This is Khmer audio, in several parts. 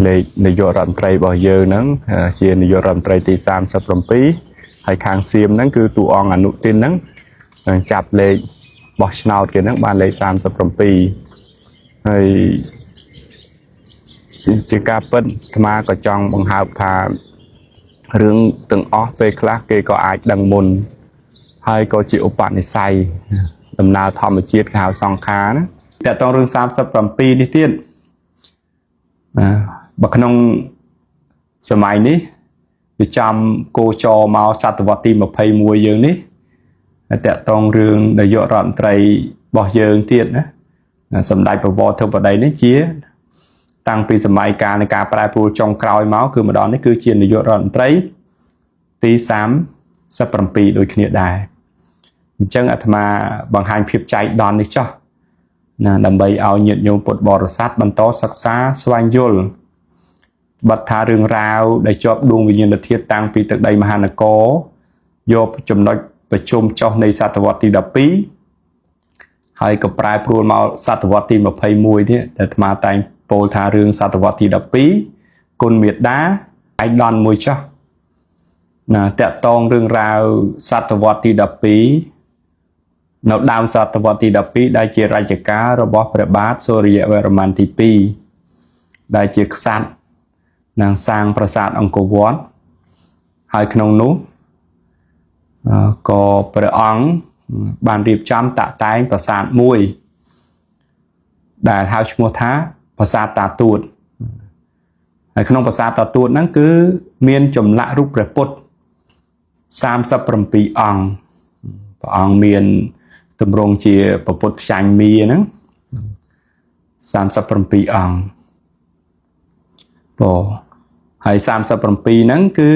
លេខនាយករដ្ឋមន្ត្រីរបស់យើងហ្នឹងជានាយករដ្ឋមន្ត្រីទី37ហើយខាងសៀមហ្នឹងគឺតួអង្គអនុទានហ្នឹងចាប់លេខបោះឆ្នោតគេហ្នឹងបានលេខ37ហើយជាការពិតអាត្មាក៏ចង់បង្ហើបថារឿងទាំងអស់ពេលខ្លះគេក៏អាចដឹងមុនហើយក៏ជាឧបនិស្ស័យដំណើរធម្មជាតិគេហៅសង្ខារណាតែតរឿង37នេះទៀតបើក្នុងសម័យនេះវាចំគោចរមកសតវត្សទី21យើងនេះតែតងរឿងនាយករដ្ឋមន្ត្រីរបស់យើងទៀតណាសម្ដេចបវរធិបតីនេះជាតាំងពីសម័យកាលនៃការប្រែប្រួលចុងក្រោយមកគឺម្ដងនេះគឺជានាយករដ្ឋមន្ត្រីទី37ដូចគ្នាដែរអញ្ចឹងអាត្មាបង្ហាញភាពចៃដន្យនេះចោះណាដើម្បីឲ្យញាតិញោមពុទ្ធបរិស័ទបន្តសិក្សាស្វែងយល់បទថារឿងរ៉ាវដែលជាប់ដួងវិញ្ញាណធាតុតាំងពីទឹកដីមហានគរយកចំណុចប្រជុំចុះនៃសតវត្សទី12ហើយក៏ប្រែប្រួលមកសតវត្សទី21នេះដែលអាត្មាតែងពោលថារឿងសតវត្សទី12គុណមេត្តាឯកដនមួយចោះណាតកតងរឿងរ៉ាវសតវត្សទី12នៅដើមសតវត្សទី12ដែលជារជ្ជកាលរបស់ព្រះបាទសូរ្យវរ្ម័នទី2ដែលជាក្សត្រនឹងសាងប្រាសាទអង្គរវត្តហើយក្នុងនោះក៏ព្រះអង្គបានរៀបចំតាក់តែងប្រាសាទមួយដែលហៅឈ្មោះថាប្រាសាទតាទួតហើយក្នុងប្រាសាទតាទួតហ្នឹងគឺមានចម្លាក់រូបព្រះពុទ្ធ37អង្គព្រះអង្គមានទម្រង់ជាព្រះពុទ្ធផ្ចាញ់មាហ្នឹង37អង្គហើយ37ហ្នឹងគឺ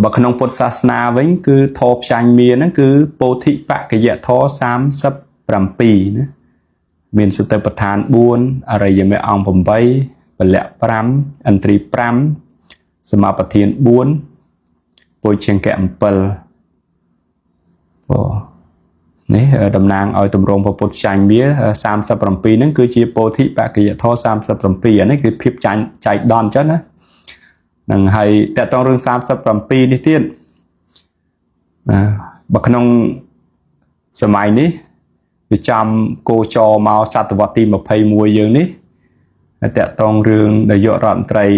បើក្នុងពុទ្ធសាសនាវិញគឺធម៌ផ្ចាញ់មាហ្នឹងគឺពោធិបក្កយធម៌37ណាមានសតិប្បដ្ឋាន4អរិយមគ្គអង្គ8ពលៈ5ឥន្ទ្រី5សមាបទាន4ពុជ្ជង្គៈ7នេះតំណាងឲ្យទម្រង់ពុទ្ធចាញ់មា37ហ្នឹងគឺជាពោធិបក្កយធម៌37អានេះគឺភាពចៃដន្យចឹងណានឹងហើយតកតងរឿង37នេះទៀតបើក្នុងសម័យនេះវាចំគោចរមកសតវត្សទី21យើងនេះតកតងរឿងនាយករដ្ឋមន្ត្រីរ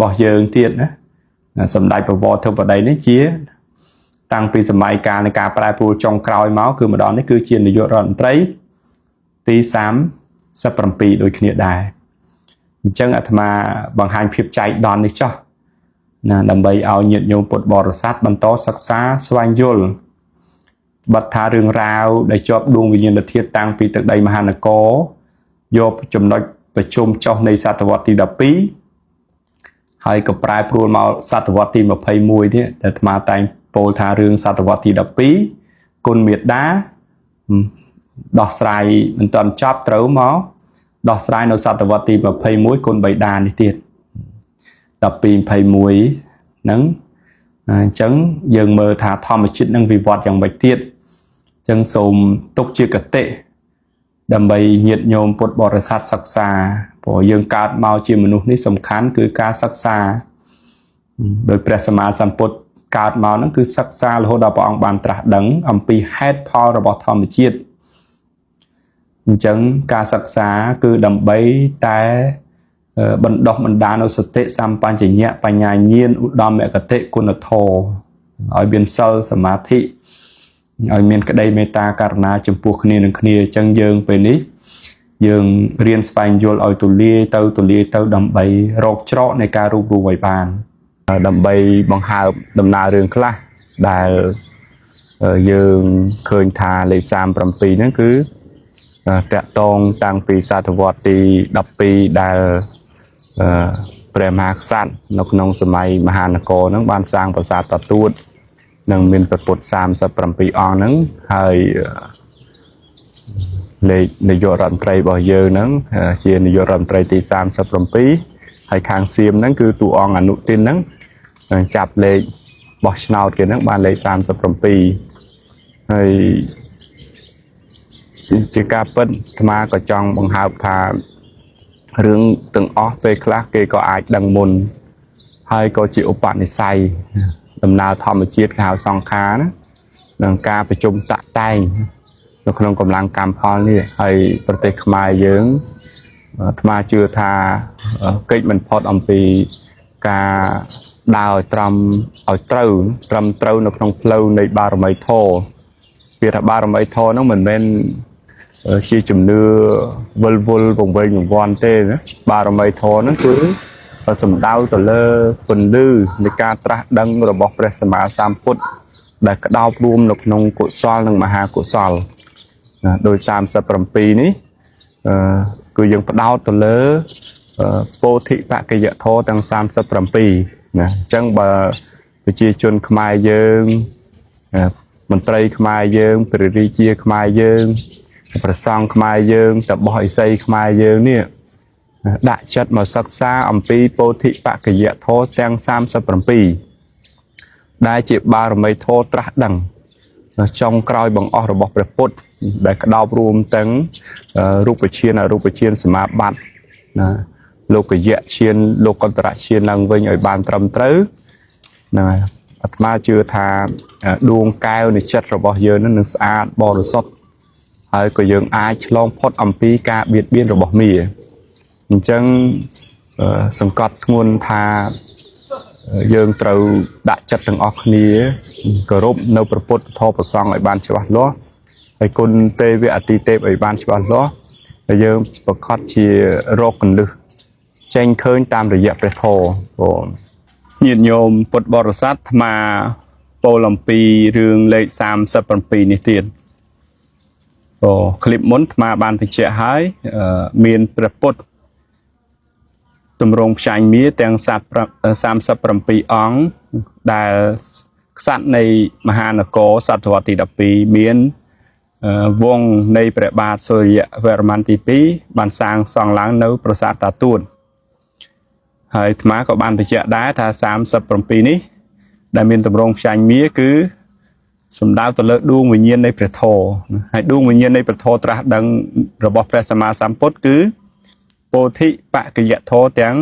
បស់យើងទៀតណាសម្ដេចបវរធិបតីនេះជាតាំងពីសម័យកាលនៃការប្រែប្រួលចុងក្រោយមកគឺម្ដងនេះគឺជានាយករដ្ឋមន្ត្រីទី37ដូចគ្នាដែរអញ្ចឹងអាត្មាបង្ហាញភាពចៃដន្យនេះចោះណាដើម្បីឲ្យញាតិញោមពុទ្ធបរិស័ទបន្តសិក្សាស្វែងយល់បទថារឿងរ៉ាវដែលជាប់ដួងវិញ្ញាណធាតុតាំងពីទឹកដីមហានគរយកចំណុចប្រជុំចុះនៃសតវត្សទី12ហើយក៏ប្រែប្រួលមកសតវត្សទី21នេះដែលអាត្មាតែងពោលថារឿងសតវត្សទី12គុណមេត្តាដោះស្រាយមិនទាន់ចប់ត្រូវមកដោះស្រាយនៅសតវត្សទី21គុណបិតានេះទៀត1221ហ្នឹងអញ្ចឹងយើងមើលថាធម្មជាតិនឹងវិវត្តយ៉ាងម៉េចទៀតអញ្ចឹងសូមទុកជាគតិដើម្បីញាតិញោមពុទ្ធបរិស័ទសិក្សាព្រោះយើងកើតមកជាមនុស្សនេះសំខាន់គឺការសិក្សាដោយព្រះសម្មាសម្ពុទ្ធកើតមកហ្នឹងគឺសិក្សារហូតដល់ព្រះអង្គបានត្រាស់ដឹងអំពីហេតុផលរបស់ធម្មជាតិអញ្ចឹងការសិក្សាគឺដើម្បីតែបណ្ដុះបណ្ដាលនៅសតិសម្បញ្ញៈបញ្ញាញាណឧត្តមគតិគុណធម៌ឲ្យមានសិលសមាធិឲ្យមានក្តីមេត្តាករុណាចំពោះគ្នានឹងគ្នាអញ្ចឹងយើងពេលនេះយើងរៀនស្វែងយល់ឲ្យទូលាយទៅដើម្បីរកច្រកនៃការរួបរวมឲ្យបានដើម្បីបង្ហើបដំណើររឿងខ្លះដែលយើងឃើញថាលេខ37ហ្នឹងគឺតកតងតាំងពីសតវត្សទី12ដែលព្រះមហាក្សត្រនៅក្នុងសម័យមហានគរហ្នឹងបានសាងប្រាសាទតាទួតនឹងមានព្រះពុទ្ធ37អង្គហ្នឹងហើយលេខនាយករដ្ឋមន្ត្រីរបស់យើងហ្នឹងជានាយករដ្ឋមន្ត្រីទី37ហើយខាងសៀមហ្នឹងគឺតួអង្គអនុទានហ្នឹងចាប់លេខបោះឆ្នោតគេហ្នឹងបានលេខ37ហើយជាការពិតអាត្មាក៏ចង់បង្ហើបថា rương từng off về class kê có ai đăng môn hay có chịu bạn này say đầm nào thọ một chiết hào song khá đó nâng ca phải chung tạ tay nó không còn lăng cam phòn đi hayประเทศខ្មែរយើងថ្មជឿថាកិច្ចមិនផុតអំពីការដើរត្រឹមឲ្យត្រូវត្រឹមត្រូវនៅក្នុងផ្លូវនៃបារមីធម៌វាថាបារមីធម៌ហ្នឹងមិនមែនជាជំនឿវិលវល់វង្វេងវង្វាន់ទេណាបារមីធម៌ហ្នឹងគឺសំដៅទៅលើពន្លឺនៃការត្រាស់ដឹងរបស់ព្រះសម្មាសម្ពុទ្ធដែលក្តោបរួមនៅក្នុងកុសលនិងមហាកុសលដោយ37នេះគឺយើងផ្ដោតទៅលើពោធិបក្កយធម៌ទាំង37ណាអញ្ចឹងបើប្រជាជនខ្មែរយើងមន្ត្រីខ្មែរយើងព្រះរាជាខ្មែរយើងព្រះសង្ឃខ្មែរយើងតបោះឥសីខ្មែរយើងនេះដាក់ចិត្តមកសិក្សាអំពីពោធិបក្កយធម៌ទាំង37ដែលជាបារមីធម៌ត្រាស់ដឹងចុងក្រោយបង្អស់របស់ព្រះពុទ្ធដែលក្តោបរួមទាំងរូបឈានអរូបឈានសមាបត្តិណាលោកយៈឈានលោកន្តរឈានឡើងវិញឲ្យបានត្រឹមត្រូវណាអាត្មាជឿថាដួងកែវនៃចិត្តរបស់យើងនឹងស្អាតបរិសុទ្ធហើយក៏យើងអាចឆ្លងផុតអំពីការបៀតបៀនរបស់មាអញ្ចឹងសង្កត់ធ្ងន់ថាយើងត្រូវដាក់ចិត្តទាំងអស់គ្នាគោរពនៅព្រះពុទ្ធធម៌ប្រសង្ឃឲ្យបានច្បាស់លាស់ហើយគុណទេវអតិទេពឲ្យបានច្បាស់លាស់ហើយយើងប្រកាសជារកកន្លឹះចេញឃើញតាមរយៈព្រះធម៌បងញាតិញោមពុទ្ធបរិស័ទអាត្មាពោលអំពីរឿងលេខ37នេះទៀតคลิปមុនអាត្មាបានបញ្ជាក់ហើយមានព្រះពុទ្ធទម្រង់ផ្សាយមាទាំង37អង្គដែលក្សត្រនៃមហានគរសតវត្សទី12មានវងនៃព្រះបាទសូរ្យវរ្ម័នទី2បានសាងសង់ឡើងនៅប្រាសាទតាទួតហើយអាត្មាក៏បានបញ្ជាក់ដែរថា37នេះដែលមានទម្រង់ផ្សាយមាគឺសំដៅទៅលើដួងវិញ្ញាណនៃព្រះធម៌ហើយដួងវិញ្ញាណនៃព្រះធម៌ត្រាស់ដឹងរបស់ព្រះសម្មាសម្ពុទ្ធគឺពោធិបក្កយធម៌ទាំង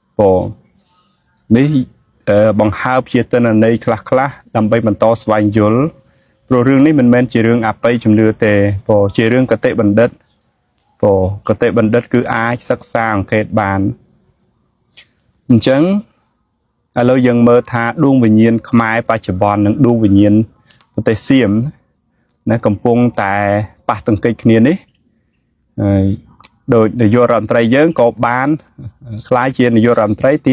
37នេះបង្ហើបជាទិន្នន័យខ្លះៗដើម្បីបន្តស្វែងយល់ព្រោះរឿងនេះមិនមែនជារឿងអបិយជំនឿទេជារឿងគតិបណ្ឌិតគតិបណ្ឌិតគឺអាចសិក្សាអង្កេតបានអញ្ចឹងឥឡូវយើងមើលថាដួងវិញ្ញាណខ្មែរបច្ចុប្បន្ននិងដួងវិញ្ញាណប្រទេសសៀមណាកំពុងតែប៉ះទង្គិចគ្នានេះហើយដោយនាយករដ្ឋមន្ត្រីយើងក៏បានក្លាយជានាយករដ្ឋមន្ត្រីទី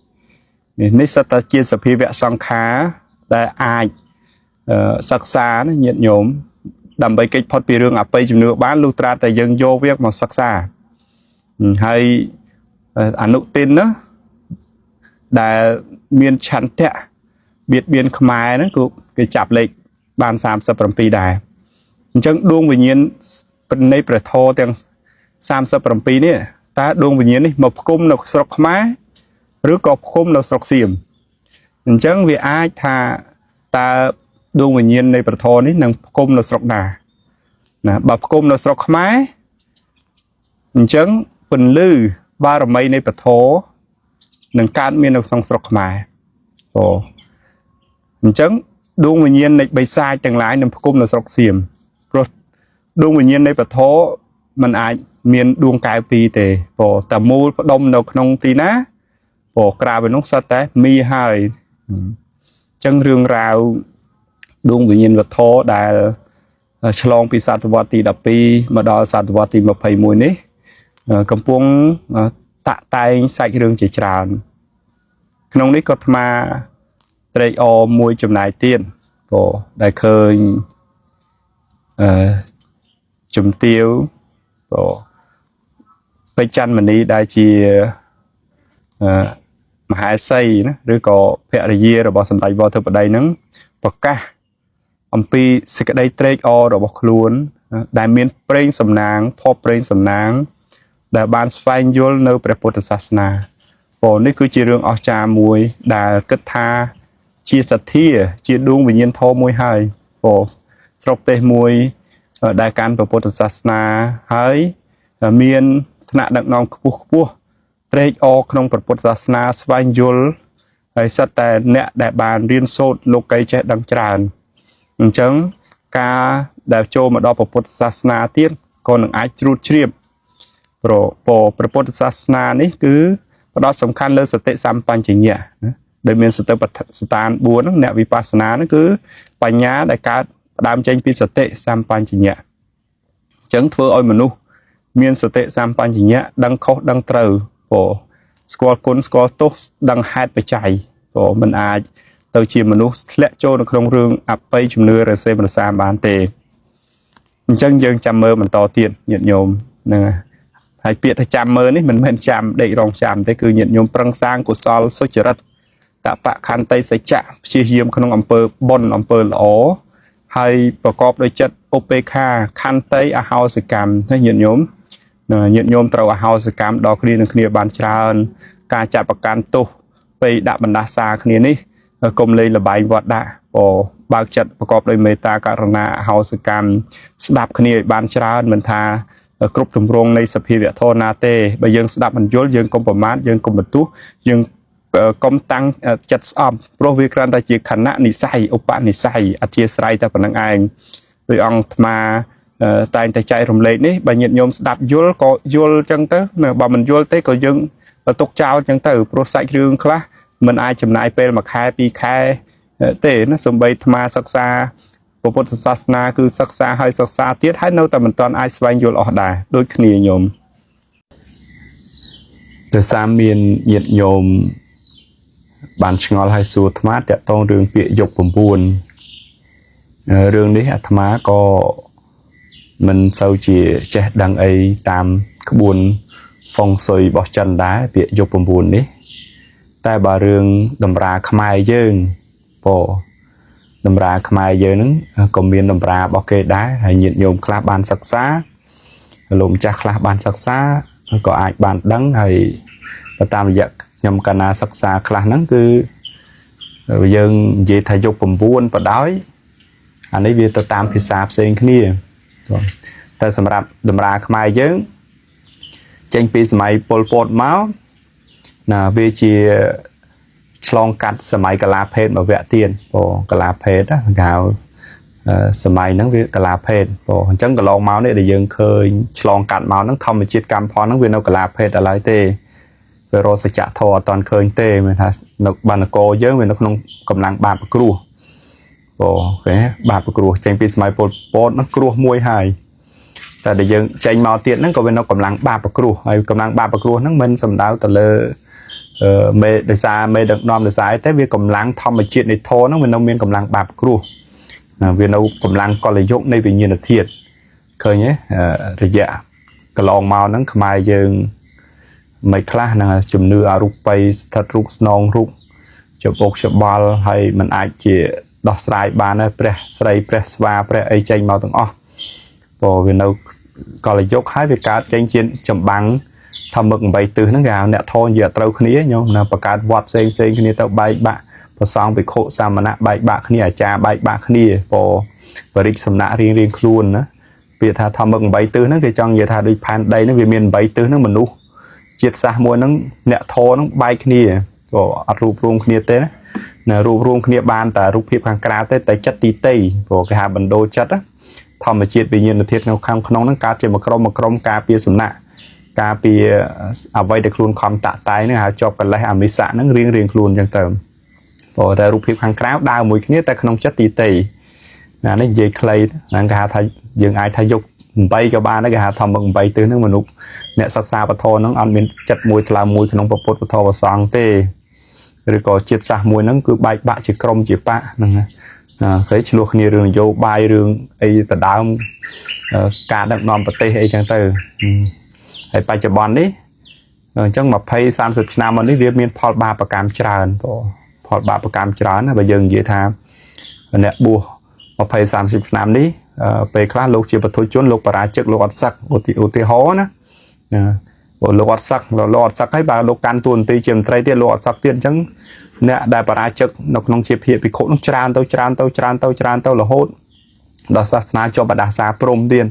37នេះសិតតែជាសភាវៈសង្ខារដែលអាចសិក្សាញាតិញោមដើម្បីគេចផុតពីរឿងអបិយជំនឿបានលុះត្រាតែយើងយកវាមកសិក្សាហើយអនុទានណាដែលមានឆន្ទៈបៀតបៀនខ្មែរហ្នឹងគឺគេចាប់លេខបាន37ដែរអញ្ចឹងដួងវិញ្ញាណនៃព្រះធម៌ទាំង37នេះតើដួងវិញ្ញាណនេះមកផ្គុំនៅស្រុកខ្មែរឬក៏ផ្គុំនៅស្រុកសៀមអញ្ចឹងវាអាចថាតើដួងវិញ្ញាណនៃព្រះធម៌នេះនឹងផ្គុំនៅស្រុកណាបើផ្គុំនៅស្រុកខ្មែរអញ្ចឹងពន្លឺបារមីនៃព្រះធម៌នឹងកើតមាននៅក្នុងស្រុកខ្មែរអញ្ចឹងដួងវិញ្ញាណនៃបិសាចទាំងឡាយនឹងផ្គុំនៅស្រុកសៀមព្រោះដួងវិញ្ញាណនៃពធมันអាចមានដួងកែវពីរទេតែមូលផ្ដុំនៅក្នុងទីណាក្រៅពីនោះសុទ្ធតែមីហើយអញ្ចឹងរឿងរ៉ាវដួងវិញ្ញាណវត្ថុដែលឆ្លងពីសតវត្សទី12មកដល់សតវត្សទី21នេះកំពុងតាក់តែងសាច់រឿងជាច្រើនក្នុងនេះក៏អាត្មាត្រេកអរមួយចំណែកទៀតដែលឃើញជំទាវពេជ្រច័ន្ទមនីដែលជាមហេសីណាឬក៏ភរិយារបស់សម្ដេចវរធិបតីនឹងប្រកាសអំពីសេចក្តីត្រេកអររបស់ខ្លួនដែលមានប្រេងសំណាងភពប្រេងសំណាងដែលបានស្វែងយល់នៅព្រះពុទ្ធសាសនានេះគឺជារឿងអស្ចារ្យមួយដែលគិតថាជាសទ្ធាជាដួងវិញ្ញាណធម៌មួយហើយស្រុកទេសមួយដែលកាន់ព្រះពុទ្ធសាសនាហើយ miền nạ đặng nòng cua trade o không bật bột na svang yul hay sát tại nẹt đại bàn riêng sốt lục cây che đằng tràn chẳng ca đại châu mà đo bật bột na tiết còn những ai chụp chiêm pro bật bột na ní cứ đó sầm khăn lên sự tệ sam pan chỉ nhẹ để miền sự tệ bật stan buồn nẹt vipassana nó cứปัญญาđại ca đam tranh pi sự tệ sam pan chỉ nhẹ chẳng thưa oi mà nu miền sự tệ sam pan chỉ nhẹ đằng khó đằng trừ bộ squat côn squat tốt đằng haiไปใจbộ mình ai từ chiều mình nu lẽ cho nó không rương áp bay chùm nưa rồi xem mình sam bán tề chân dương chăm mơ mình to tiền nhiệt nhôm nè hay biệt hay chăm mơ đấy mình chăm để rong chăm thế cứ nhiệt nhôm prang sang của sol số chợ đất tạ bạ khăn tay sẽ chạm chia hiếm không âm pơ bon âm pơ lỏ hayประกอบด้วยchất OPK ខណ្ឌតៃអហោសកម្មហើយញាតិញោមត្រូវអហោសកម្មដល់គ្នាបានច្រើនការចាត់ប្រកាន់ទោសពេលដាក់បណ្ដាសាគ្នានេះកុំលេងលបាយវត្តដាក់បើកចិត្តប្រកបដោយមេត្តាករុណាអហោសកម្មស្ដាប់គ្នាឲ្យបានច្រើនមិនថាគ្រប់ទម្រង់នៃសភាវៈធម៌ណាទេបើយើងស្ដាប់មិនយល់យើងកុំប្រមាថយើងកុំបន្ទោសយើងកុំតាំងចិត្តស្អប់ព្រោះវាគ្រាន់តែជាខណៈនិស័យឧបនិស្ស័យអធិស្ឋានតែប៉ុណ្្នឹងឯងដោយអង្គអាត្មាតែងតែចែករំលែកនេះបើញាតិញោមស្ដាប់យល់ក៏យល់ចឹងទៅបើមិនយល់ទេក៏យើងទុកចោលចឹងទៅព្រោះសាច់រឿងខ្លះមិនអាចចំណាយពេល1ខែ2ខែទេណាសំបីអាត្មាសិក្សាពុទ្ធសាសនាគឺសិក្សាហើយសិក្សាទៀតហើយនៅតែមិនទាន់អាចស្វែងយល់អស់ដែរដូចគ្នាញោមតែសាមមានញាតិញោមបានឆ្ងល់ហើយសួរអាត្មាតកតងរឿងពាក្យយក9រឿងនេះអាត្មាក៏មិនសូវជាចេះដឹងអីតាមក្បួនហ្វុងស៊ុយរបស់ចិនដែរពាក្យយក9នេះតែបើរឿងតម្រាខ្មែរយើងតម្រាខ្មែរយើងហ្នឹងក៏មានតម្រារបស់គេដែរហើយញាតិញោមខ្លះបានសិក្សាលោកម្ចាស់ខ្លះបានសិក្សាក៏អាចបានដឹងហើយតាមរយៈខ្ញុំកណាសិក្សាខ្លះហ្នឹងគឺយើងនិយាយថាយក9បដ ாய் អានេះវាទៅតាមភាសាផ្សេងគ្នាតែសម្រាប់តម្រាខ្មែរយើងចេញពីសម័យប៉ុលពតមកណាវាជាឆ្លងកាត់សម័យកលាភេទមួយវគ្គទៀតកលាភេទណាគេហៅសម័យហ្នឹងវាកលាភេទអញ្ចឹងកន្លងមកនេះដែលយើងឃើញឆ្លងកាត់មកហ្នឹងធម្មជាតិកម្មផលហ្នឹងវានៅកលាភេទដល់ហើយទេវារសច្ចៈធម៌អត់តាន់ឃើញទេមានថានៅបាននគរយើងវានៅក្នុងកម្លាំងបាបគ្រោះគេបាបគ្រោះចេញពីសម័យពលពតហ្នឹងគ្រោះមួយហើយតែដែលយើងចេញមកទៀតហ្នឹងក៏វានៅកម្លាំងបាបគ្រោះហើយកម្លាំងបាបគ្រោះហ្នឹងមិនសំដៅទៅលើមេដោយសារមេដឹកនាំដោយសារតែវាកម្លាំងធម្មជាតិនៃធម៌ហ្នឹងវានៅមានកម្លាំងបាបគ្រោះវានៅកម្លាំងកលយុគនៃវិញ្ញាណធាតុឃើញទេរយៈកន្លងមកហ្នឹងខ្មែរយើងមិនខ្លះនឹងជំនឿអរូបីស្ថិតរូបស្នងរូបច្បុកច្បល់ហើយมันអាចជាដោះស្រាយបានដែរព្រះស្រីព្រះស្វាព្រះអីចេញមកទាំងអស់ព្រោះវានៅកលយុគហើយវាកើតចេញជាចម្បាំងធម្មឹក8ទិសហ្នឹងគេហៅអ្នកធននិយាយត្រូវគ្នាញោមណាបង្កើតវត្តផ្សេងគ្នាទៅបែកបាក់ប្រសងភិក្ខុសាមណៈបែកបាក់គ្នាអាចារ្យបែកបាក់គ្នាបរិទ្ធសំណាក់រៀងខ្លួនណាពាក្យថាធម្មឹក8ទិសហ្នឹងគេចង់និយាយថាដូចផែនដីហ្នឹងវាមាន8ទិសហ្នឹងមនុស្សជាតិសាសមួយហ្នឹងអ្នកធនហ្នឹងបែកគ្នាក៏អត់រួបរวมគ្នាទេណារួបរวมគ្នាបានតែរូបភាពខាងក្រៅទេតែចិត្តទីតីព្រោះគេហៅបណ្ដោចិត្តធម្មជាតិវិញ្ញាណធាតុនៅខាងក្នុងហ្នឹងកើតជាមួយក្រុមការពារសំណាក់ការពារអ្វីដែលខ្លួនខំតាក់តែងហ្នឹងហៅជាប់កលេសអមិសៈហ្នឹងរៀងខ្លួនអញ្ចឹងទៅព្រោះតែរូបភាពខាងក្រៅដើរមួយគ្នាតែក្នុងចិត្តទីតីណានេះនិយាយខ្លីហ្នឹងគេហៅថាយើងអាចថាយក8ក៏បានដែរគេហៅធម្ម8ទិសហ្នឹងមនុស្សអ្នកសិក្សាពធហ្នឹងអត់មានចិត្តមួយថ្លើមមួយក្នុងពុទ្ធពធប្រសង្ឃទេឬក៏ជាតិសាសមួយហ្នឹងគឺបែកបាក់ជាក្រុមជាបកហ្នឹងគេឆ្លោះគ្នារឿងនយោបាយរឿងអីដដើមការដឹកនាំប្រទេសអីចឹងទៅហើយបច្ចុប្បន្ននេះអញ្ចឹង20 30ឆ្នាំមកនេះវាមានផលបាបកម្មច្រើនផលបាបកម្មច្រើនណាបើយើងនិយាយថាអ្នកបួស20 30ឆ្នាំនេះពេលខ្លះលោកជាបទុជនលោកបរាជិកលោកអត់សឹកឧទាហរណ៍ណាលោកអត់សឹកហើយបើលោកកាន់តួនាទីជាមន្ត្រីទៀតលោកអត់សឹកទៀតអញ្ចឹងអ្នកដែលបរាជិកនៅក្នុងជាភិក្ខុនោះច្រើនទៅរហូតដល់សាសនាជាប់បដាសាព្រំទៀត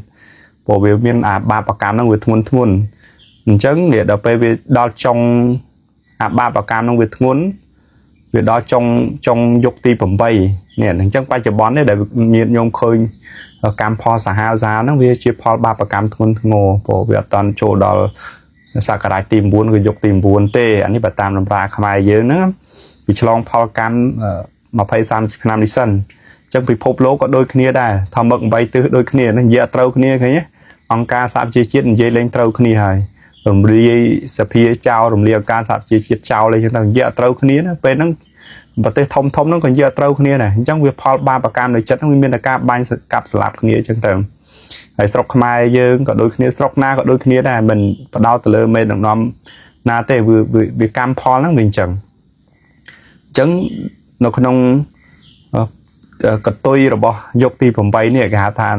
ព្រោះវាមានអាបាបកម្មហ្នឹងវាធ្ងន់អញ្ចឹងនេះដល់ពេលវាដល់ចុងអាបាបកម្មហ្នឹងវាធ្ងន់វាដល់ចុងយុគទី8នេះអញ្ចឹងបច្ចុប្បន្ននេះដែលញាតិញោមឃើញកម្មផលសាហាវហ្នឹងវាជាផលបាបកម្មធ្ងន់ធ្ងរព្រោះវាអត់តាន់ចូលដល់សក្តានទី9គឺយុគទី9ទេអានេះបើតាមតម្រាខ្មែរយើងហ្នឹងវាឆ្លងផលកម្ម20-30 ឆ្នាំនេះសិនអញ្ចឹងពិភពលោកក៏ដូចគ្នាដែរធម្មឹក8ទិសដូចគ្នានិយាយត្រូវគ្នាឃើញទេអង្គការសហប្រជាជាតិនិយាយលេងត្រូវគ្នាហើយរំលាយសភាចោលរំលាយអង្គការសហប្រជាជាតិចោលអីចឹងទៅនិយាយត្រូវគ្នាណាពេលហ្នឹងប្រទេសធំហ្នឹងក៏និយាយត្រូវគ្នាដែរអញ្ចឹងវាផលបាបកម្មនៅចិត្តហ្នឹងវាមានតែការបាញ់កាប់ស្លាប់គ្នាអញ្ចឹងទៅហើយស្រុកខ្មែរយើងក៏ដូចគ្នាស្រុកណាក៏ដូចគ្នាដែរមិនបដោតទៅលើមេដឹកនាំណាទេវាកម្មផលហ្នឹងវាអញ្ចឹងនៅក្នុងកតុយរបស់យុគទី8នេះគេហៅថា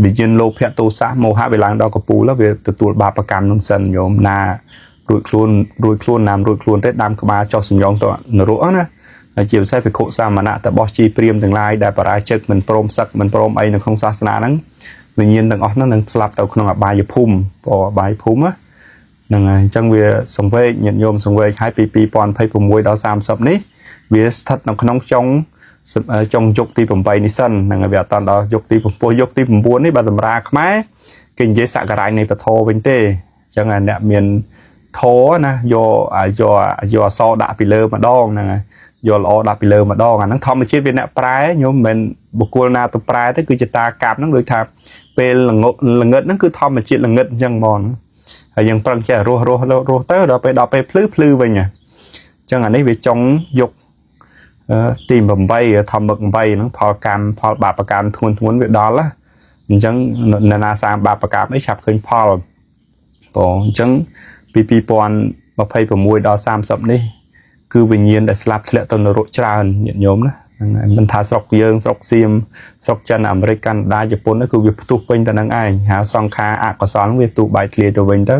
វិញ្ញាណលោភៈទោសៈមោហៈវាឡើងដល់កពូលវាទទួលបាបកម្មនឹងសិនញោមណារួចខ្លួនណាមរួចខ្លួនទេដាំក្បាលចោះសំយ៉ងទៅនរកណាហើយជាពិសេសភិក្ខុសាមណៈតបោះជីព្រាមទាំងឡាយដែលបរាជិកមិនព្រមសឹកមិនព្រមអីនៅក្នុងសាសនាហ្នឹងវិញ្ញាណទាំងអស់ហ្នឹងនឹងស្លាប់ទៅក្នុងអបាយភូមិអបាយភូមិហ្នឹងហើយអញ្ចឹងវាសង្វេគញាតិញោមសង្វេគឲ្យពី2026ដល់30នេះវាស្ថិតនៅក្នុងចុងយុគទី8នេះសិនហ្នឹងហើយវាអត់ដល់យុគទី9យុគទី9នេះបើតម្រាខ្មែរគេនិយាយសក្ការៈនៃពធវិញទេអញ្ចឹងអ្នកមានធណាយកអសដាក់ពីលើម្ដងហ្នឹងហើយយកល្អដាក់ពីលើម្ដងអាហ្នឹងធម្មជាតិវាអ្នកប្រែញោមមិនមែនបុគ្គលណាទៅប្រែទេគឺជាតាកាប់ហ្នឹងដូចថាពេលល្ងឹតហ្នឹងគឺធម្មជាតិល្ងឹតអញ្ចឹងហ្មងហើយយើងប្រឹងចេះរស់ទៅដល់ពេលភ្លឺវិញអញ្ចឹងអានេះវាចុងយុគទី8ធម្មឹក8ហ្នឹងផលកម្មផលបាបកម្មធ្ងន់វាដល់អញ្ចឹងណាសាមបាបកម្មអីឆាប់ឃើញផលបងអញ្ចឹងពី2026ដល់30នេះគឺវិញ្ញាណដែលស្លាប់ធ្លាក់ទៅនរកច្រើនញាតិញោមណាហ្នឹងហើយមិនថាស្រុកយើងស្រុកសៀមស្រុកចិនអាមេរិកកាណាដាជប៉ុនគឺវាផ្ទុះពេញទៅនឹងឯងហើយសង្ខារអកុសលវាទូបែកធ្លាយទៅវិញទៅ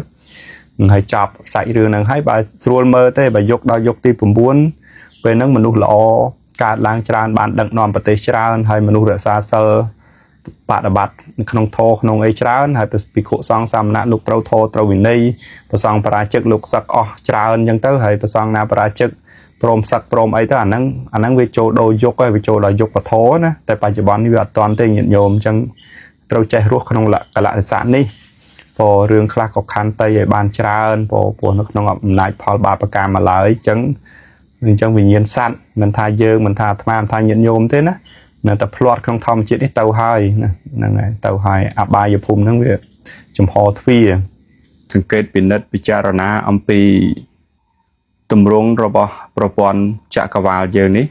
ហើយចប់សាច់រឿងហ្នឹងហើយបើស្រួលមើលទេបើយកដល់យុគទី9ពេលហ្នឹងមនុស្សល្អកើតឡើងច្រើនបានដឹកនាំប្រទេសច្រើនហើយមនុស្សរក្សាសិលបដិបត្តិក្នុងធម៌ក្នុងអីច្រើនហើយភិក្ខុសង្ឃសាមណៈលោកត្រូវធម៌ត្រូវវិន័យប្រសង់បរាជិកលោកសឹកអស់ច្រើនអញ្ចឹងទៅហើយប្រសង់ណាបរាជិកព្រមសឹកព្រមអីទៅអាហ្នឹងវាចូលដល់យុគហើយវាចូលដល់យុគពធណាតែបច្ចុប្បន្ននេះវាអត់តាន់ទេញាតិញោមអញ្ចឹងត្រូវចេះរស់ក្នុងកលៈទេសៈនេះព្រោះរឿងខ្លះក៏ខន្តីឲ្យបានច្រើនព្រោះនៅក្នុងអំណាចផលបាបកម្មមកឡើយអញ្ចឹងវិញ្ញាណសត្វមិនថាយើងមិនថាអាត្មាមិនថាញាតិញោមទេណានៅតែផ្លាត់ក្នុងធម្មជាតិនេះទៅហើយហ្នឹងហើយទៅហើយអបាយភូមិហ្នឹងវាចំហទ្វារសង្កេតពិនិត្យពិចារណាអំពីទម្រង់របស់ប្រព័ន្ធចក្រវាឡយើងនេះ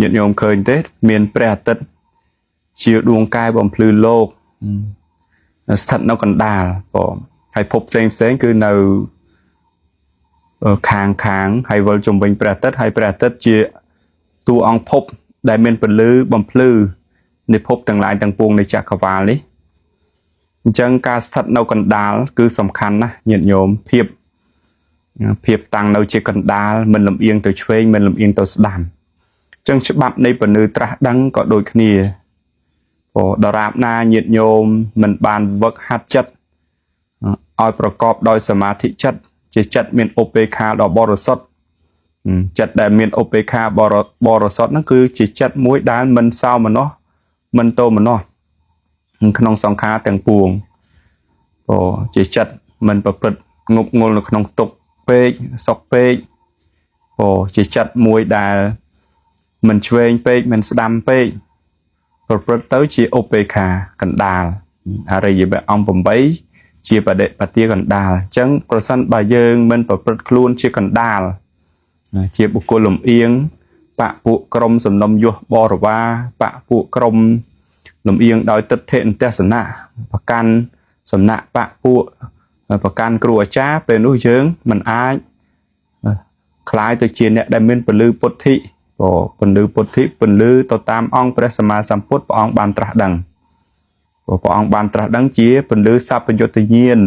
ញាតិញោមឃើញទេមានព្រះអាទិត្យជាដួងកែវបំភ្លឺលោកស្ថិតនៅកណ្ដាលបងហើយភពផ្សេងគឺនៅខាងហើយវិលជុំវិញព្រះអាទិត្យហើយព្រះអាទិត្យជាតួអង្គភពដែលមានពន្លឺបំភ្លឺនៃភពទាំងឡាយទាំងពួងនៃចក្រវាឡនេះអញ្ចឹងការស្ថិតនៅកណ្ដាលគឺសំខាន់ណាស់ញាតិញោមភាពតាំងនៅជាកណ្ដាលមិនលំអៀងទៅឆ្វេងមិនលំអៀងទៅស្ដាំអញ្ចឹងច្បាប់នៃពន្លឺត្រាស់ដឹងក៏ដូចគ្នាព្រោះដរាបណាញាតិញោមមិនបានវឹកហាត់ចិត្តឲ្យប្រកបដោយសមាធិចិត្តជាចិត្តមានឧបេក្ខាដ៏បរិសុទ្ធចិត្តដែលមានឧបេក្ខាបរិសុទ្ធហ្នឹងគឺជាចិត្តមួយដែលមិនសោមនស្សមិនទោមនស្សក្នុងសង្ខារទាំងពួងព្រោះជាចិត្តមិនប្រព្រឹត្តងប់ងល់នៅក្នុងទុក្ខពេកសុខពេកព្រោះជាចិត្តមួយដែលមិនឆ្វេងពេកមិនស្ដាំពេកប្រព្រឹត្តទៅជាឧបេក្ខាកណ្ដាលអរិយបរអង្គ8ជាបដិបទាកណ្ដាលអញ្ចឹងប្រសិនបើយើងមិនប្រព្រឹត្តខ្លួនជាកណ្ដាលជាបុគ្គលលំអៀងបពពួកក្រុមសំណុំយោះបរិវារបពពួកក្រុមលំអៀងដោយទិដ្ឋិអន្តសនៈប្រកាន់សំណាក់បពពួកប្រកាន់គ្រូអាចារ្យពេលនោះយើងមិនអាចคล้ายទៅជាអ្នកដែលមានពលឺពុទ្ធិពលឺពុទ្ធិពលឺទៅតាមអង្គព្រះសម្មាសម្ពុទ្ធព្រះអង្គបានត្រាស់ដឹងព្រះអង្គបានត្រាស់ដឹងជាពលឺសัพពយុត្តញ្ញាណ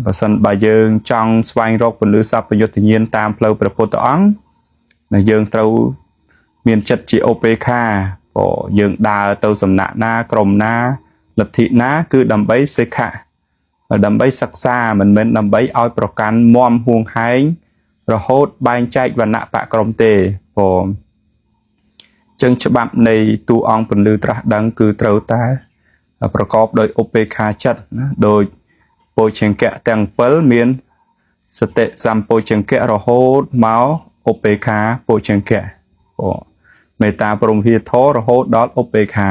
បើសិនបើយើងចង់ស្វែងរកពលឺសัพពយុត្តញ្ញាណតាមផ្លូវព្រះពុទ្ធអង្គយើងត្រូវមានចិត្តជាឧបេក្ខាយើងដើរទៅសំណាក់ណាក្រុមណា លទ្ធិណាគឺដើម្បីសិក្ខាដើម្បីសិក្សាមិនមែនដើម្បីឲ្យប្រកាន់មមហួងហែងរហូតបែងចែកវណ្ណៈបកក្រុមទេបងចឹងច្បាប់នៃតួអង្គពន្លឺត្រាស់ដឹងគឺត្រូវតែប្រកបដោយឧបេក្ខាចិត្តណាដោយពោជង្គៈទាំង7មានសតិសម្ពោជង្គៈរហូតមកឧបេក្ខាពោជង្គៈមេត្តាព្រមវិហារធររហូតដល់ឧបេក្ខា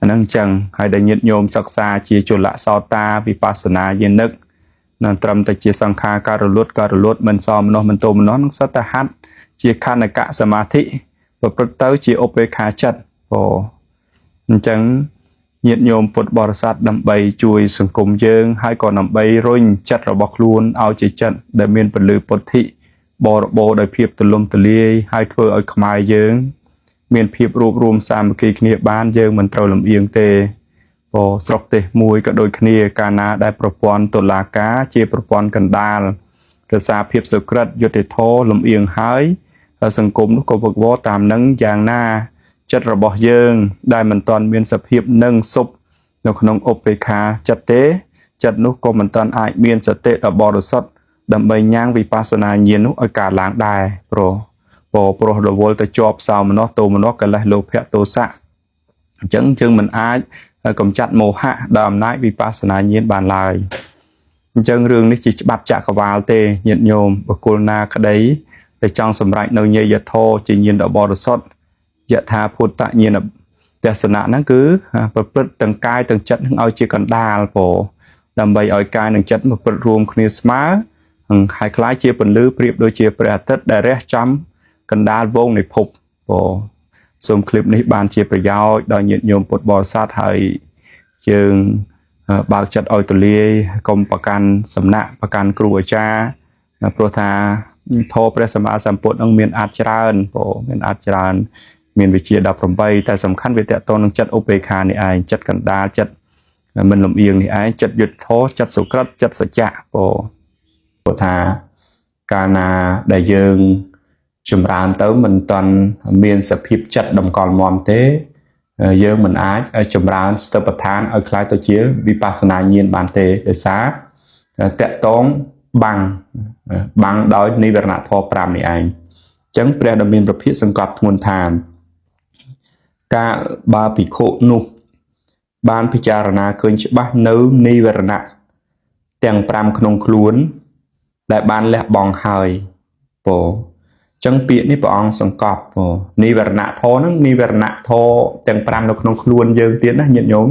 អានឹងចឹងហើយដែលញាតិញោមសិក្សាជាជលសោតាវិបស្សនាយានិកនឹងត្រឹមតែជាសង្ខារការរលត់មិនសមនោះមិនទោមនោះនឹងសតហັດជាខណ្ឌកសមាធិប្រព្រឹត្តទៅជាឧបេក្ខាចិត្តអញ្ចឹងញាតិញោមពុទ្ធបរិស័ទដើម្បីជួយសង្គមយើងហើយក៏ដើម្បីរុញចិត្តរបស់ខ្លួនឲ្យជាចិត្តដែលមានពលឺពុទ្ធិបរិបូរដោយភាពទូលំទូលាយហើយធ្វើឲ្យខ្មែរយើងមានភាពរួបរวมសាមគ្គីគ្នាបានយើងមិនត្រូវលំអៀងទេស្រុកទេសមួយក៏ដូចគ្នាកាលណាដែលប្រព័ន្ធតុលាការជាប្រព័ន្ធកណ្ដាលរសារភាពសុក្រិតយុត្តិធម៌លំអៀងហើយសង្គមនោះក៏វឹកវរតាមនឹងយ៉ាងណាចិត្តរបស់យើងដែលមិនទាន់មានសភាពនឹងសុបនៅក្នុងឧបេក្ខាចិត្តទេចិត្តនោះក៏មិនទាន់អាចមានសតិដ៏បរិសុទ្ធដើម្បីញ៉ាំងវិបស្សនាញាណនោះឲ្យកើតឡើងដែរព្រោះរវល់ទៅជាប់សោមនស្សទោមនស្សកិលេសលោភៈទោសៈអញ្ចឹងយើងមិនអាចកម្ចាត់មោហៈដោយអំណាចវិបស្សនាញាណបានឡើយអញ្ចឹងរឿងនេះជាច្បាប់ចក្រវាលទេញាតិញោមបុគ្គលណាក្តីដែលចង់សម្រេចនៅញាយធម៌ជាញាណដ៏បរិសុទ្ធយថាពុទ្ធញាណទស្សនៈហ្នឹងគឺប្រព្រឹត្តទាំងកាយទាំងចិត្តនឹងឲ្យជាកណ្ដាលដើម្បីឲ្យកាយនិងចិត្តមកប្រព្រឹត្តរួមគ្នាស្មើហើយคล้ายជាពន្លឺប្រៀបដូចជាព្រះអាទិត្យដែលរះចំកណ្ដាលវងនៃភពសូមคลิปនេះបានជាប្រយោជន៍ដល់ញាតិញោមពុទ្ធបរិស័ទហើយយើងបើកចិត្តឲ្យទូលាយកុំប្រកាន់សំណាក់ប្រកាន់គ្រូអាចារ្យព្រោះថាធម៌ព្រះសម្មាសម្ពុទ្ធនឹងមានអាចច្រើនមានអាចច្រើនមានវិជា18តែសំខាន់វាតកតងនឹងចិត្តឧបេក្ខានេះឯងចិត្តកណ្ដាលចិត្តមិនលំអៀងនេះឯងចិត្តយុត្តិធម៌ចិត្តសុក្រិតចិត្តសច្ចៈព្រោះថាកាលណាដែលយើងចម្រើនទៅមិនតាន់មានសភាពចិត្តតម្កល់មាំទេយើងមិនអាចចម្រើនស្ទើរឋានឲ្យខ្លាយទៅជាវិបស្សនាញាណបានទេដោយសារតកតងបាំងដោយនិវរណធម៌5នេះឯងអញ្ចឹងព្រះដ៏មានព្រះភិក្ខសង្កត់ធ្ងន់ថាការបើភិក្ខុនោះបានពិចារណាឃើញច្បាស់នៅនិវរណៈទាំង5ក្នុងខ្លួនដែលបានលះបង់ហើយចឹងពាក្យនេះព្រះអង្គសង្កត់និវរណធម៌ហ្នឹងនិវរណធម៌ទាំង5នៅក្នុងខ្លួនយើងទៀតណាញាតិញោម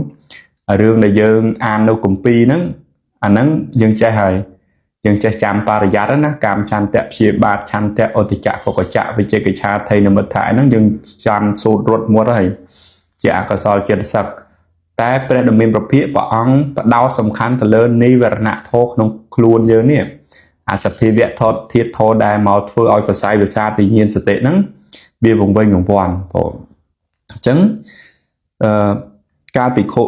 រឿងដែលយើងអាននៅគម្ពីរហ្នឹងអាហ្នឹងយើងចេះហើយយើងចេះចាំបរិយ័តណាកាមឆន្ទៈព្យាបាទឆន្ទៈឧទចៈភគចៈវិជេកិច្ឆាថៃនិមិត្តៈហ្នឹងយើងចាំសូត្ររត់មុតហើយជាអកុសលចិត្តសឹកតែព្រះដ៏មានព្រះភិក្ខព្រះអង្គបដោតសំខាន់ទៅលើនិវរណធម៌ក្នុងខ្លួនយើងនេះអាសភាវៈធធាតុធរដែលមកធ្វើឲ្យប្រស័យវិសាទវិញ្ញាណសតិហ្នឹងវាវង្វេងវង្វាន់អញ្ចឹងកាលភិក្ខុ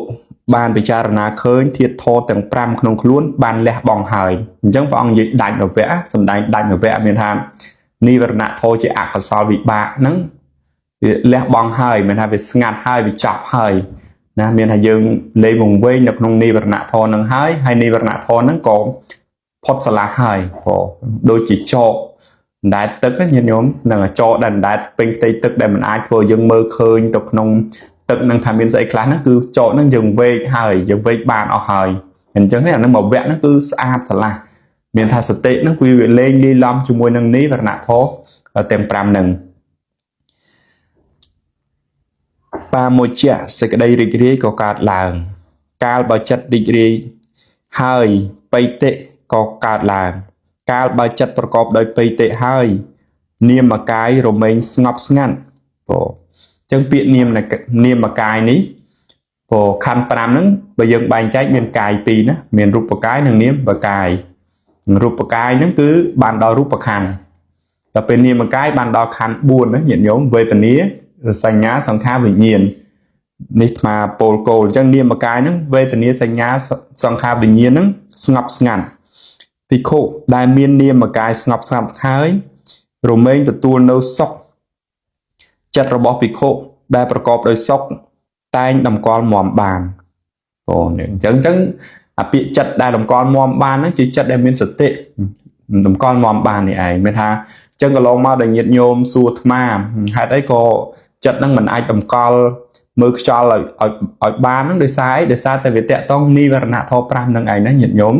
បានពិចារណាឃើញធាតុធរទាំង5ក្នុងខ្លួនបានលះបង់ហើយអញ្ចឹងព្រះអង្គនិយាយដាច់នវៈសំដែងដាច់នវៈមានថានិវរណធម៌ជាអកុសលវិបាកហ្នឹងវាលះបង់ហើយមានថាវាស្ងាត់ហើយវាចប់ហើយណាមានថាយើងលេងវង្វេងនៅក្នុងនិវរណធម៌ហ្នឹងហើយនិវរណធម៌ហ្នឹងក៏ផុតស្រឡះហើយដូចជាចកដែតទឹកញាតិញោមនឹងចកដែតពេញផ្ទៃទឹកដែលមិនអាចធ្វើយើងមើលឃើញទៅក្នុងទឹកនឹងថាមានស្អីខ្លះហ្នឹងគឺចកហ្នឹងយើងវេកហើយយើងវេកបានអស់ហើយអញ្ចឹងអាហ្នឹងមកវគ្គហ្នឹងគឺស្អាតស្រឡះមានថាសតិហ្នឹងវាលេងលីឡំជាមួយនឹងនិវរណធម៌ទាំង5ហ្នឹងបាមុជ្ជៈសេចក្តីរីករាយក៏កើតឡើងកាលបើចិត្តរីករាយហើយបៃតិក៏កើតឡើងកាលបើចិត្តប្រកបដោយបៃតិហើយនាមកាយរមែងស្ងប់ស្ងាត់អញ្ចឹងពាក្យនាមកាយនេះខណ្ឌ5ហ្នឹងបើយើងបែងចែកមានកាយ2ណាមានរូបកាយនិងនាមកាយរូបកាយហ្នឹងគឺបានដល់រូបខណ្ឌដល់ពេលនាមកាយបានដល់ខណ្ឌ4ណាញាតិញោមវេទនាសញ្ញាសង្ខារវិញ្ញាណនេះស្មាពលគោលអញ្ចឹងនាមកាយហ្នឹងវេទនាសញ្ញាសង្ខារវិញ្ញាណហ្នឹងស្ងប់ស្ងាត់ភិក្ខុដែលមាននាមកាយស្ងប់ស្ងាត់ហើយរមែងទទួលនៅសុខចិត្តរបស់ភិក្ខុដែលប្រកបដោយសុខ តែងតម្កល់មមបានបងអញ្ចឹងអាពាក្យចិត្តដែលតម្កល់មមបានហ្នឹងជាចិត្តដែលមានសតិតម្កល់មមបាននេះឯងមានថាអញ្ចឹងកន្លងមកដល់ញាតិញោមសួរអាត្មាហេតុអីក៏ចិត្តហ្នឹងមិនអាចតម្កល់មើលខ្យល់ឲ្យបានហ្នឹងដោយសារតែវាតកតងនិវរណៈធម៌5ហ្នឹងឯងណាញាតិញោម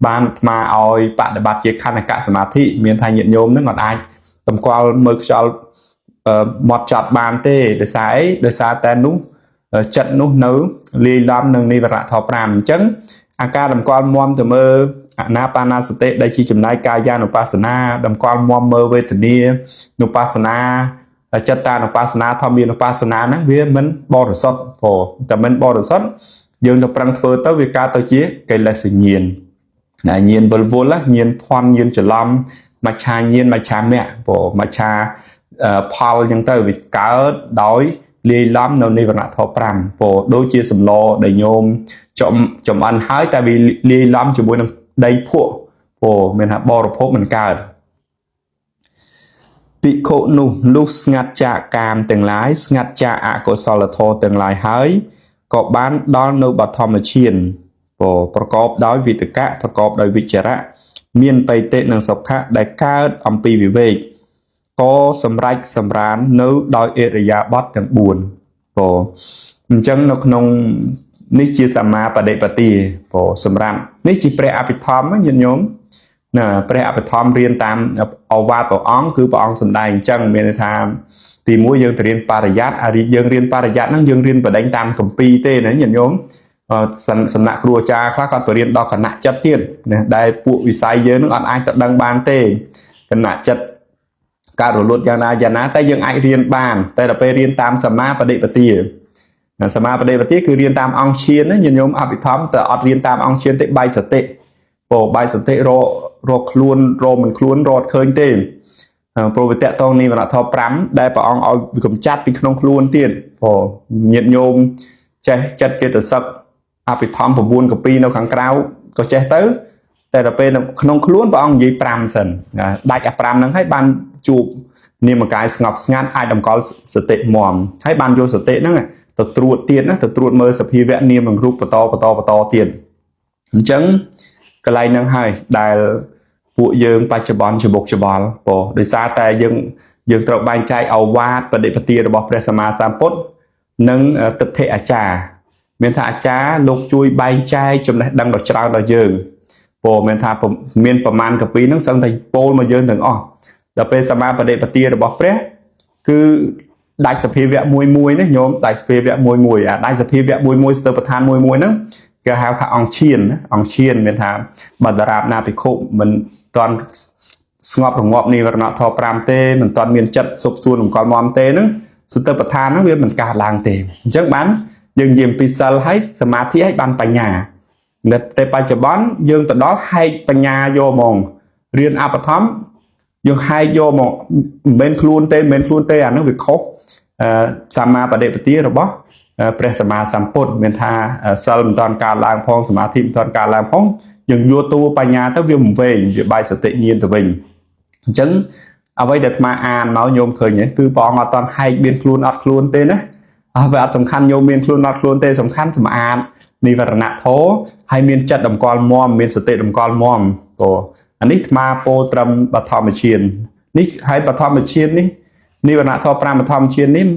បានអាត្មាឲ្យបដិបត្តិជាខណ្ឌកសមាធិមានថាញាតិញោមហ្នឹងអាចតម្កល់មើលខ្យល់មកចត់បានទេដោយសារតែនោះចិត្តនោះនៅលាយឡំនឹងនិវរណៈធម៌5អញ្ចឹងអាការតម្កល់មមទៅមើលអាណាបាណាសតិដែលជាចំណាយកាយានុបស្សនាតម្កល់មមមើលវេទនានុបស្សនាចិត្តតានុបស្សនាធម្មានុបស្សនាហ្នឹងវាមិនបរិសុទ្ធព្រោះតែមិនបរិសុទ្ធយើងទៅប្រឹងធ្វើទៅវាកើតទៅជាកិលេសញាណដែលញាណវល់ញាណភ័ណ្ឌញាណច្រឡំមច្ឆាញាណមច្ឆាមៈព្រោះមច្ឆាផលអញ្ចឹងទៅវាកើតដោយលាយឡំនៅនិវរណៈធម៌5ព្រោះដូចជាសម្លដែលញោមចំអិនហើយតែវាលាយឡំជាមួយនឹងដីភក់ព្រោះមានថាបរិភោគមិនកើតភិក្ខុនោះស្ងាត់ចាកកាមទាំងឡាយស្ងាត់ចាកអកុសលធម៌ទាំងឡាយហើយក៏បានដល់នៅបឋមឈានព្រោះប្រកបដោយវិតកៈប្រកបដោយវិចារៈមានបៃតិនិងសុខៈដែលកើតអំពីវិវេកក៏សម្រេចសម្រាននៅដោយអរិយាបថទាំង4ព្រោះអញ្ចឹងនៅក្នុងនេះជាសមាបដិបទាព្រោះសម្រាប់នេះជាព្រះអភិធម្មញាតិញោមណាព្រះអភិធម្មរៀនតាមឱវាទព្រះអង្គគឺព្រះអង្គសម្ដែងអញ្ចឹងមានន័យថាទី1យើងទៅរៀនបរិយ័តយើងរៀនបរិយ័តហ្នឹងយើងរៀនបដិញតាមគម្ពីរទេណាញាតិញោមសំណាក់គ្រូអាចារ្យខ្លះគាត់ទៅរៀនដល់គណៈចិត្តទៀតណាដែលពួកវិស័យយើងនឹងអត់អាចទៅដឹងបានទេគណៈចិត្តការរលត់យ៉ាងណាតែយើងអាចរៀនបានតែដល់ពេលរៀនតាមសមាបដិបទាសមាបដិបទាគឺរៀនតាមអង្គឈានណាញាតិញោមអភិធម្មតែអត់រៀនតាមអង្គឈានទេបាយសតិព្រោះបាយសតិរកខ្លួនរកមិនខ្លួនរត់ឃើញទេព្រោះវាតកតងនិវរណៈធម៌5ដែលព្រះអង្គឲ្យកំចាត់ពីក្នុងខ្លួនទៀតព្រោះញាតិញោមចេះចិត្តចេតសិកអភិធម្ម9កពីនៅខាងក្រៅក៏ចេះទៅតែដល់ពេលក្នុងខ្លួនព្រះអង្គនិយាយ5សិនដាច់អា5ហ្នឹងឲ្យបានជួបនាមកាយស្ងប់ស្ងាត់អាចតម្កល់សតិមមហើយបានយកសតិហ្នឹងទៅត្រួតទៀតណាទៅត្រួតមើលសភាវៈនាមនិងរូបបន្តទៀតអញ្ចឹងកន្លែងហ្នឹងហើយដែលពួកយើងបច្ចុប្បន្នច្បុកច្បល់ព្រោះដោយសារតែយើងត្រូវបែងចែកឱវាទបដិបទារបស់ព្រះសម្មាសម្ពុទ្ធនិងទិដ្ឋិអាចារ្យមានថាអាចារ្យលោកជួយបែងចែកចំណេះដឹងដ៏ច្រើនដល់យើងព្រោះមានថាមានប្រមាណកពីហ្នឹងសឹងតែពោលមកយើងទាំងអស់ដល់ពេលសមាបដិបទារបស់ព្រះគឺដាច់សភាវៈមួយណាញោមដាច់សភាវៈមួយអាដាច់សភាវៈមួយស្ទើរប្រធានមួយហ្នឹងគេហៅថាអង្គឈានមានថាបដរាបណាភិក្ខុមិនតាន់ស្ងប់រងាប់និវរណៈធម៌5ទេមិនតាន់មានចិត្តសុខសួនអង្គលមមទេហ្នឹងស្ទើរប្រធានហ្នឹងវាមិនកើតឡើងទេអញ្ចឹងបានយើងនិយាយពីសិលហើយសមាធិហើយបានបញ្ញាតែបច្ចុប្បន្នយើងទៅដល់ហែកបញ្ញាយកហ្មងរៀនអបឋមយើងហែកយកមកមិនមែនខ្លួនទេអាហ្នឹងវាខុសសមាបដិបទារបស់ព្រះសម្មាសម្ពុទ្ធមានថាសិលមិនតាន់កើតឡើងផងសមាធិមិនតាន់កើតឡើងផងយើងយកតួបញ្ញាទៅវាមិនវែងវាបាយសតិញាណទៅវិញអញ្ចឹងអ្វីដែលអាត្មាអានមកញោមឃើញគឺព្រះអង្គអត់តាន់ហែកមានខ្លួនអត់ខ្លួនទេណាវាអត់សំខាន់ញោមមានខ្លួនអត់ខ្លួនទេសំខាន់សម្អាតនិវរណៈធម៌ហើយមានចិត្តតម្កល់មមមានសតិតម្កល់មមព្រោះអានេះអាត្មាពោលត្រឹមបឋមឈាននេះហើយបឋមឈាននេះនិវរណៈធម៌5បឋមឈាននេះ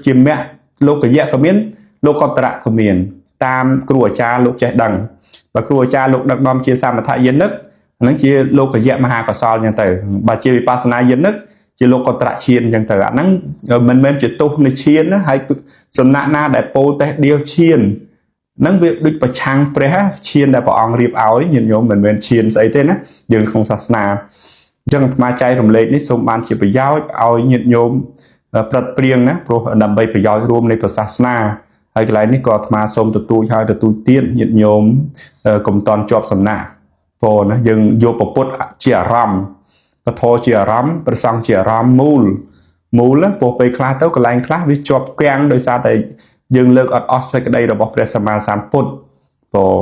ជាមគ្គលោកយៈក៏មានលោកតរៈក៏មានតាមគ្រូអាចារ្យលោកចេះដឹងបើគ្រូអាចារ្យលោកដឹកនាំជាសមថយនិកហ្នឹងជាលោកយៈមហាកុសលអញ្ចឹងទៅបើជាវិបស្សនាយនិកជាលោកតរៈឈានអញ្ចឹងទៅអាហ្នឹងមិនមែនជាទោសនៃឈានណាហើយសំណាក់ណាដែលពោលតេះដៀលឈានហ្នឹងវាដូចប្រឆាំងព្រះឈានដែលព្រះអង្គរៀបឲ្យញាតិញោមមិនមែនឈានស្អីទេណាយើងក្នុងសាសនាអញ្ចឹងអាត្មាចែករំលែកនេះសូមបានជាប្រយោជន៍ឲ្យញាតិញោមព្រឹត្តព្រៀងណាព្រោះដើម្បីប្រយោជន៍រួមនៃព្រះសាសនាហើយកន្លែងនេះក៏អាត្មាសូមទទូចហើយទទូចទៀតញាតិញោមកុំតន់ជាប់សំណាក់ព្រោះណាយើងយកពុទ្ធជាអារម្មណ៍ពធជាអារម្មណ៍ប្រសង្ឃជាអារម្មណ៍មូលព្រោះពេលខ្លះទៅកន្លែងខ្លះវាជាប់គាំងដោយសារតែយើងលើកអត់អស់សេចក្តីរបស់ព្រះសម្មាសម្ពុទ្ធព្រោះ